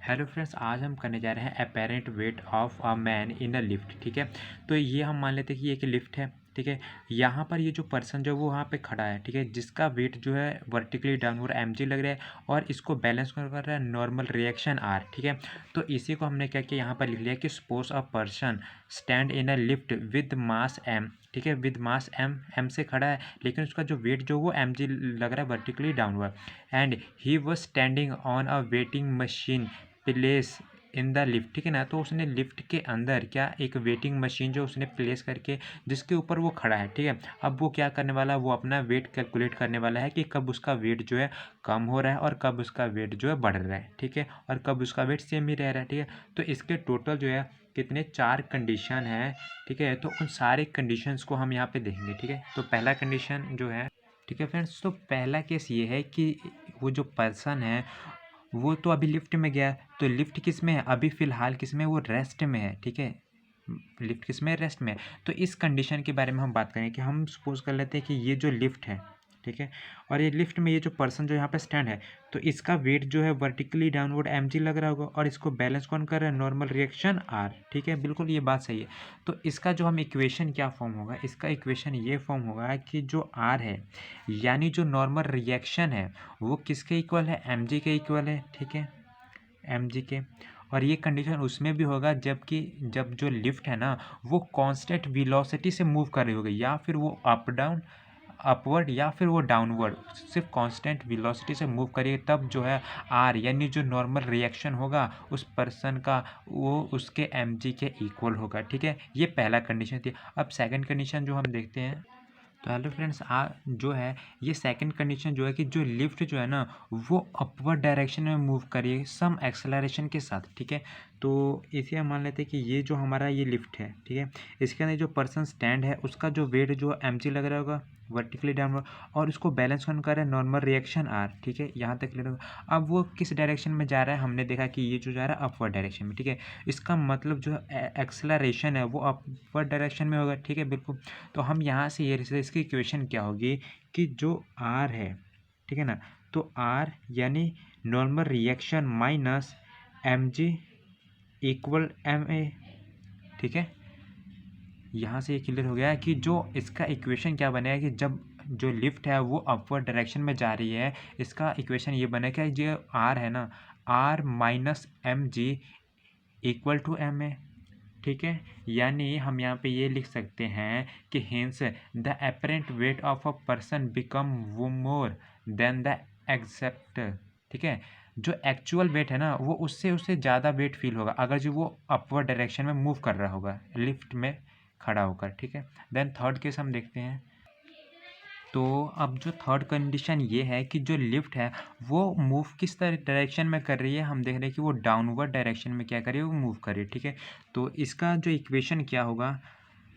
Hello friends, आज हम करने जा रहे हैं apparent wait of a man in a lift. ठीक है, तो ये हम मान लेते हैं कि ये एक लिफ्ट है। ठीक है, यहाँ पर ये जो पर्सन जो वो वहाँ पे खड़ा है, ठीक है, जिसका वेट जो है वर्टिकली डाउनवर्ड mg लग रहा है और इसको बैलेंस कर रहा है नॉर्मल रिएक्शन आर। ठीक है, तो इसी को हमने क्या किया, यहाँ पर लिख लिया कि suppose a person stand in a lift with mass m। ठीक है, विद मास m से खड़ा है, लेकिन उसका जो वेट जो वो mg लग रहा है vertically downward, and he was standing on a waiting machine place in the lift. ठीक है ना, तो उसने लिफ्ट के अंदर क्या एक वेटिंग मशीन जो उसने प्लेस करके जिसके ऊपर वो खड़ा है। ठीक है, अब वो क्या करने वाला है, वो अपना वेट कैलकुलेट करने वाला है कि कब उसका वेट जो है कम हो रहा है और कब उसका वेट जो है बढ़ रहा है। ठीक है, और कब उसका वेट सेम ही रह रहा है। ठीक है, तो इसके टोटल जो है कितने 4 कंडीशन है। ठीक है, तो उन सारे कंडीशंस को हम यहाँ पे देखेंगे। ठीक है, तो पहला कंडीशन जो है, ठीक है फ्रेंड्स, तो पहला केस ये है कि वो जो पर्सन है वो तो अभी लिफ्ट में गया, तो लिफ्ट किस में है, अभी फ़िलहाल किस में है, वो रेस्ट में है। ठीक है, लिफ्ट किस में है, रेस्ट में है। तो इस कंडीशन के बारे में हम बात करें कि हम सपोज कर लेते हैं कि ये जो लिफ्ट है, ठीक है, और ये लिफ्ट में ये जो पर्सन जो यहाँ पे स्टैंड है, तो इसका वेट जो है वर्टिकली डाउनवर्ड mg लग रहा होगा और इसको बैलेंस कौन कर रहा है, नॉर्मल रिएक्शन आर। ठीक है, बिल्कुल ये बात सही है। तो इसका जो हम इक्वेशन क्या फॉर्म होगा, इसका इक्वेशन ये फॉर्म होगा कि जो आर है यानी जो नॉर्मल रिएक्शन है वो किसके इक्वल है, mg के इक्वल है। ठीक है, mg के, और ये कंडीशन उसमें भी होगा जबकि जब जो लिफ्ट है ना वो कांस्टेंट वेलोसिटी से मूव कर रही होगी, या फिर वो अप डाउन अपवर्ड या फिर वो डाउनवर्ड सिर्फ कांस्टेंट वेलोसिटी से मूव करिए, तब जो है आर यानी जो नॉर्मल रिएक्शन होगा उस पर्सन का वो उसके mg के इक्वल होगा। ठीक है, ये पहला कंडीशन थी। अब सेकंड कंडीशन जो हम देखते हैं, तो हेलो फ्रेंड्स, जो है ये सेकंड कंडीशन जो है कि जो लिफ्ट जो है ना वो अपवर्ड डायरेक्शन में मूव करिए सम एक्सेलरेशन के साथ। ठीक है, तो इसे हम मान लेते हैं कि ये जो हमारा ये लिफ्ट है, ठीक है, इसके अंदर जो पर्सन स्टैंड है उसका जो वेट जो mg लग रहा होगा वर्टिकली डाउनवर्ड, और उसको बैलेंस कौन कर रहा है, नॉर्मल रिएक्शन आर। ठीक है, यहाँ तक क्लियर होगा। अब वो किस डायरेक्शन में जा रहा है, हमने देखा कि ये जो जा रहा है अपवर्ड डायरेक्शन में। ठीक है, इसका मतलब जो एक्सेलरेशन है वो अपवर्ड डायरेक्शन में होगा। ठीक है, बिल्कुल। तो हम यहाँ से ये इसकी इक्वेशन क्या होगी कि जो आर है, ठीक है ना, तो आर यानी normal reaction minus mg equal ma। ठीक है, यहाँ से ये क्लियर हो गया कि जो इसका इक्वेशन क्या बनेगा कि जब जो लिफ्ट है वो अपवर्ड डायरेक्शन में जा रही है, इसका इक्वेशन ये बनेगा कि जो आर है ना, R minus mg equal to ma। ठीक है, यानी हम यहाँ पे ये लिख सकते हैं कि hence the apparent weight of a person become more than the except. ठीक है, जो एक्चुअल वेट है ना वो उससे उससे ज़्यादा वेट फील होगा अगर जो वो अपवर्ड डायरेक्शन में मूव कर रहा होगा लिफ्ट में खड़ा होकर। ठीक है, देन थर्ड केस हम देखते हैं। तो अब जो थर्ड कंडीशन ये है कि जो लिफ्ट है वो मूव किस तरह डायरेक्शन में कर रही है, हम देख रहे हैं कि वो डाउनवर्ड डायरेक्शन में क्या कर रही है, वो मूव कर रही है। ठीक है, तो इसका जो इक्वेशन क्या होगा,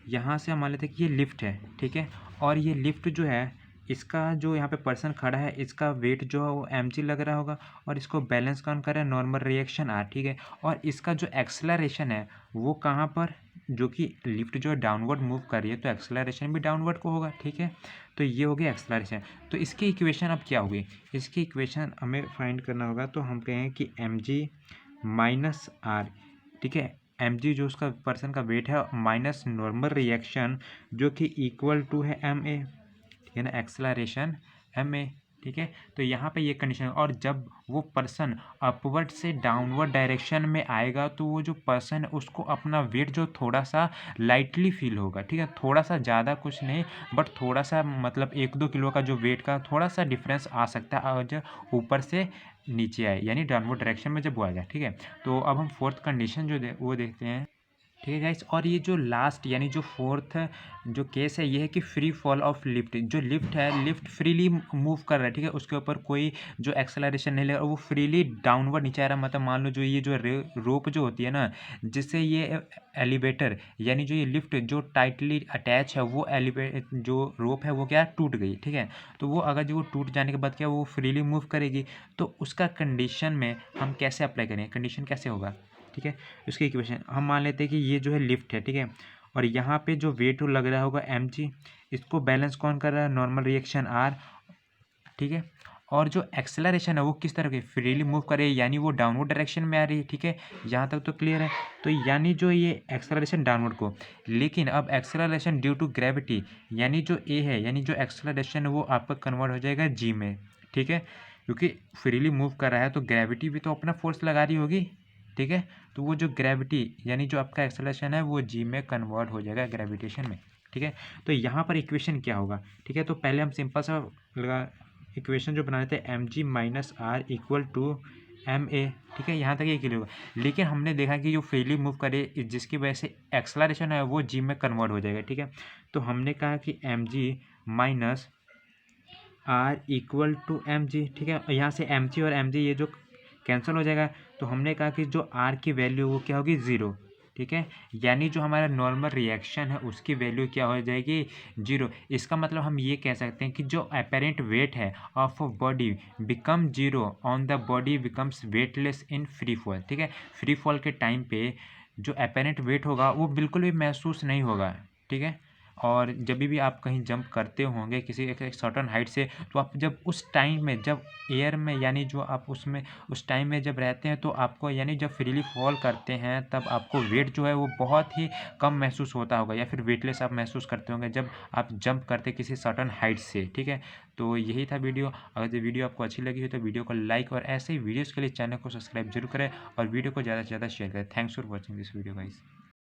यहाँ से हम मान लेते हैं कि ये लिफ्ट है। ठीक है, और ये लिफ्ट जो है इसका जो यहाँ पे पर्सन खड़ा है इसका वेट जो है वो mg लग रहा होगा और इसको बैलेंस कौन कर रहा है, नॉर्मल रिएक्शन आर। ठीक है, और इसका जो एक्सेलरेशन है वो कहाँ पर, जो कि लिफ्ट जो डाउनवर्ड मूव कर रही है तो एक्सेलरेशन भी डाउनवर्ड को होगा। ठीक है, तो ये हो गया एक्सेलरेशन। तो इसकी इक्वेशन अब क्या होगी, इसकी इक्वेशन हमें फाइंड करना होगा। तो हम कहें कि mg माइनस आर। ठीक है, mg जो उसका पर्सन का वेट है माइनस नॉर्मल रिएक्शन जो कि इक्वल टू है ma। ठीक है ना, एक्सेलरेशन ma। ठीक है, तो यहाँ पे ये कंडीशन, और जब वो पर्सन अपवर्ड से डाउनवर्ड डायरेक्शन में आएगा तो वो जो पर्सन है उसको अपना वेट जो थोड़ा सा लाइटली फील होगा। ठीक है, थोड़ा सा ज़्यादा कुछ नहीं, बट थोड़ा सा मतलब 1-2 किलो का जो वेट का थोड़ा सा डिफरेंस आ सकता है और जो ऊपर से नीचे आए यानी डाउनवर्ड डायरेक्शन में जब वो आएगा। ठीक है, तो अब हम फोर्थ कंडीशन जो वो देखते हैं। ठीक है गाइस, और ये जो लास्ट यानी जो फोर्थ जो केस है ये है कि फ्री फॉल ऑफ लिफ्ट। जो लिफ्ट है लिफ्ट फ्रीली मूव कर रहा है। ठीक है, उसके ऊपर कोई जो एक्सेलरेशन नहीं लगा और वो फ्रीली डाउनवर्ड नीचे आ रहा है। मतलब मान लो जो ये जो रोप जो होती है ना जिससे ये एलिवेटर यानी जो ये लिफ्ट जो टाइटली अटैच है वो जो रोप है वो क्या टूट गई। ठीक है, तो वो अगर जो वो टूट जाने के बाद क्या वो फ्रीली मूव करेगी, तो उसका कंडीशन में हम कैसे अप्लाई करें, कंडीशन कैसे होगा। ठीक है, उसकी इक्वेशन हम मान लेते हैं कि ये जो है लिफ्ट है। ठीक है, और यहाँ पे जो वेट लग रहा होगा mg, इसको बैलेंस कौन कर रहा है, नॉर्मल रिएक्शन आर। ठीक है, और जो एक्सेलरेशन है वो किस तरह की फ्रीली मूव करे, यानी वो डाउनवर्ड डायरेक्शन में आ रही है, ठीक है, यहाँ तक तो क्लियर है। तो यानी जो ये एक्सेलरेशन डाउनवर्ड को, लेकिन अब एक्सेलरेशन ड्यू टू ग्रेविटी, यानी जो ए है, यानी जो एक्सेलरेशन है वो आपका कन्वर्ट हो जाएगा जी में, ठीक है, क्योंकि फ्रीली मूव कर रहा है तो ग्रेविटी भी तो अपना फोर्स लगा रही होगी, ठीक है। तो वो जो ग्रेविटी यानी जो आपका एक्सेलरेशन है वो जी में कन्वर्ट हो जाएगा ग्रेविटेशन में, ठीक है। तो यहाँ पर इक्वेशन क्या होगा, ठीक है, तो पहले हम सिंपल सा लगा इक्वेशन जो बनाए थे m g minus R equal to m a, ठीक है, यहाँ तक ये क्लियर होगा। लेकिन हमने देखा कि जो फ्रीली मूव करे जिसकी वजह से एक्सेलरेशन है वो जी में कन्वर्ट हो जाएगा, ठीक है। तो हमने कहा कि m g minus R equal to m g, ठीक है, यहाँ से एम जी और एम जी ये जो कैंसिल हो जाएगा। तो हमने कहा कि जो आर की वैल्यू वो क्या होगी, ज़ीरो, ठीक है, यानी जो हमारा नॉर्मल रिएक्शन है उसकी वैल्यू क्या हो जाएगी, जीरो। इसका मतलब हम ये कह सकते हैं कि जो अपेरेंट वेट है of a body become zero on the body becomes weightless in free fall, ठीक है। फ्री फॉल के टाइम पे जो अपेरेंट वेट होगा वो बिल्कुल भी महसूस नहीं होगा, ठीक है। और जब भी आप कहीं जंप करते होंगे किसी एक सर्टन हाइट से, तो आप जब उस टाइम में जब एयर में यानी जो आप उसमें उस टाइम में जब रहते हैं तो आपको यानी जब फ्रीली फॉल करते हैं तब आपको वेट जो है वो बहुत ही कम महसूस होता होगा, या फिर वेटलेस आप महसूस करते होंगे जब आप जंप करते किसी सर्टन हाइट से, ठीक है। तो यही था वीडियो। अगर ये वीडियो आपको अच्छी लगी हो तो वीडियो को लाइक और ऐसे ही वीडियोज़ के लिए चैनल को सब्सक्राइब जरूर करें और वीडियो को ज़्यादा से ज़्यादा शेयर करें। Thanks for watching this video guys.